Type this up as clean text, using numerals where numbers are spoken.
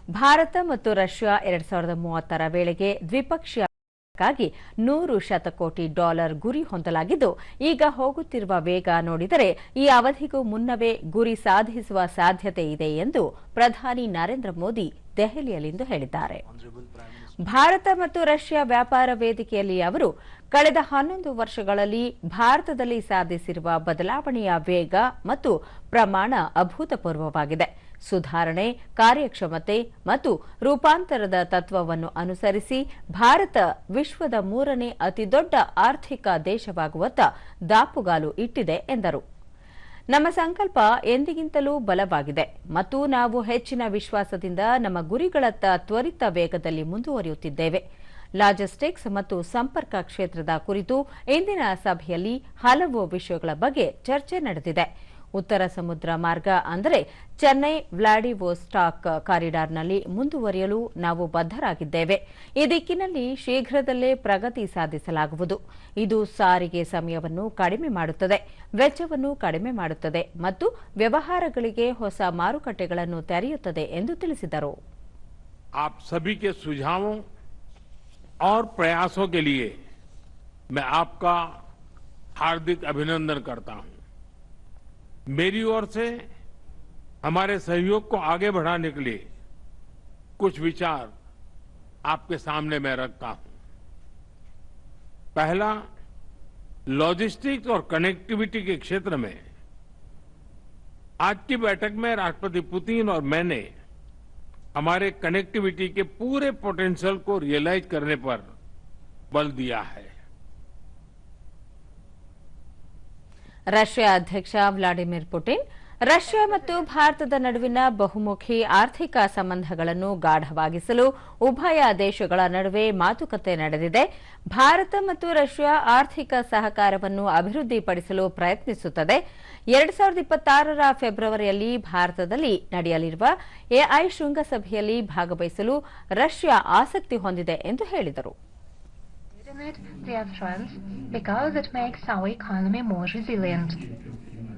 ಭಾರತ ಮತ್ತು ರಷ್ಯಾ 2030ರ ವೇಳೆಗೆ ದ್ವಿಪಕ್ಷೀಯಕ್ಕಾಗಿ $100 ಶತಕೋಟಿ ಗುರಿ ಹೊಂದಲಾಗಿದ್ದು, ಈಗ ಹೋಗುತ್ತಿರುವ ವೇಗ ನೋಡಿದರೆ ಈ ಅವಧಿಗೂ ಮುನ್ನವೇ ಗುರಿ ಸಾಧಿಸುವ ಸಾಧ್ಯತೆ ಇದೆ ಎಂದು ಪ್ರಧಾನಿ ನರೇಂದ್ರ ಮೋದಿ ದೆಹಲಿಯಲ್ಲಿಂದು ಹೇಳಿದ್ದಾರೆ. ಭಾರತ ಮತ್ತು ರಷ್ಯಾ ವ್ಯಾಪಾರ ವೇದಿಕೆಯಲ್ಲಿ ಅವರು ಕಳೆದ 11 ವರ್ಷಗಳಲ್ಲಿ ಭಾರತದಲ್ಲಿ ಸಾಧಿಸಿರುವ ಬದಲಾವಣೆಯ ವೇಗ ಮತ್ತು ಪ್ರಮಾಣ ಅಭೂತಪೂರ್ವವಾಗಿದೆ. ಸುಧಾರಣೆ, ಕಾರ್ಯಕ್ಷಮತೆ ಮತ್ತು ರೂಪಾಂತರದ ತತ್ವವನ್ನು ಅನುಸರಿಸಿ ಭಾರತ ವಿಶ್ವದ 3ನೇ ಅತಿದೊಡ್ಡ ಆರ್ಥಿಕ ದೇಶವಾಗುವತ್ತ ದಾಪುಗಾಲು ಇಟ್ಟಿದೆ ಎಂದರು. ನಮ್ಮ ಸಂಕಲ್ಪ ಎಂದಿಗಿಂತಲೂ ಬಲವಾಗಿದೆ ಮತ್ತು ನಾವು ಹೆಚ್ಚಿನ ವಿಶ್ವಾಸದಿಂದ ನಮ್ಮ ಗುರಿಗಳತ್ತ ತ್ವರಿತ ವೇಗದಲ್ಲಿ ಮುಂದುವರಿಯುತ್ತಿದ್ದೇವೆ. ಲಾಜಿಸ್ಟಿಕ್ಸ್ ಮತ್ತು ಸಂಪರ್ಕ ಕ್ಷೇತ್ರದ ಕುರಿತು ಇಂದಿನ ಸಭೆಯಲ್ಲಿ ಹಲವು ವಿಷಯಗಳ ಬಗ್ಗೆ ಚರ್ಚೆ ನಡೆದಿದೆ. ಉತ್ತರ ಸಮುದ್ರ ಮಾರ್ಗ ಅಂದರೆ ಚೆನ್ನೈ ವ್ಲಾಡಿವೋಸ್ಟಾಕ್ ಕಾರಿಡಾರ್ನಲ್ಲಿ ಮುಂದುವರಿಯಲು ನಾವು ಬದ್ಧರಾಗಿದ್ದೇವೆ. ಈ ದಿಕ್ಕಿನಲ್ಲಿ ಶೀಘ್ರದಲ್ಲೇ ಪ್ರಗತಿ ಸಾಧಿಸಲಾಗುವುದು. ಇದು ಸಾರಿಗೆ ಸಮಯವನ್ನು ಕಡಿಮೆ ಮಾಡುತ್ತದೆ, ವೆಚ್ಚವನ್ನು ಕಡಿಮೆ ಮಾಡುತ್ತದೆ ಮತ್ತು ವ್ಯವಹಾರಗಳಿಗೆ ಹೊಸ ಮಾರುಕಟ್ಟೆಗಳನ್ನು ತೆರೆಯುತ್ತದೆ ಎಂದು ತಿಳಿಸಿದರು. आप सभी के सुझावों और प्रयासों के लिए मैं आपका हार्दिक अभिनंदन करता हूं. मेरी ओर से हमारे सहयोग को आगे बढ़ाने के लिए कुछ विचार आपके सामने मैं रखता हूं. पहला, लॉजिस्टिक्स और कनेक्टिविटी के क्षेत्र में आज की बैठक में राष्ट्रपति पुतिन और मैंने हमारे कनेक्टिविटी के पूरे पोटेंशियल को रियलाइज करने पर बल दिया है. ರಷ್ಯಾ ಅಧ್ಯಕ್ಷ ವ್ಲಾಡಿಮಿರ್ ಪುಟಿನ್ ರಷ್ಯಾ ಮತ್ತು ಭಾರತದ ನಡುವಿನ ಬಹುಮುಖಿ ಆರ್ಥಿಕ ಸಂಬಂಧಗಳನ್ನು ಗಾಢವಾಗಿಸಲು ಉಭಯ ದೇಶಗಳ ನಡುವೆ ಮಾತುಕತೆ ನಡೆದಿದೆ. ಭಾರತ ಮತ್ತು ರಷ್ಯಾ ಆರ್ಥಿಕ ಸಹಕಾರವನ್ನು ಅಭಿವೃದ್ಧಿಪಡಿಸಲು ಪ್ರಯತ್ನಿಸುತ್ತದೆ. 2026ರ ಫೆಬ್ರವರಿಯಲ್ಲಿ ಭಾರತದಲ್ಲಿ ನಡೆಯಲಿರುವ ಎಐ ಶೃಂಗಸಭೆಯಲ್ಲಿ ಭಾಗವಹಿಸಲು ರಷ್ಯಾ ಆಸಕ್ತಿ ಹೊಂದಿದೆ ಎಂದು ಹೇಳಿದರು. Their strengths because it makes our economy more resilient.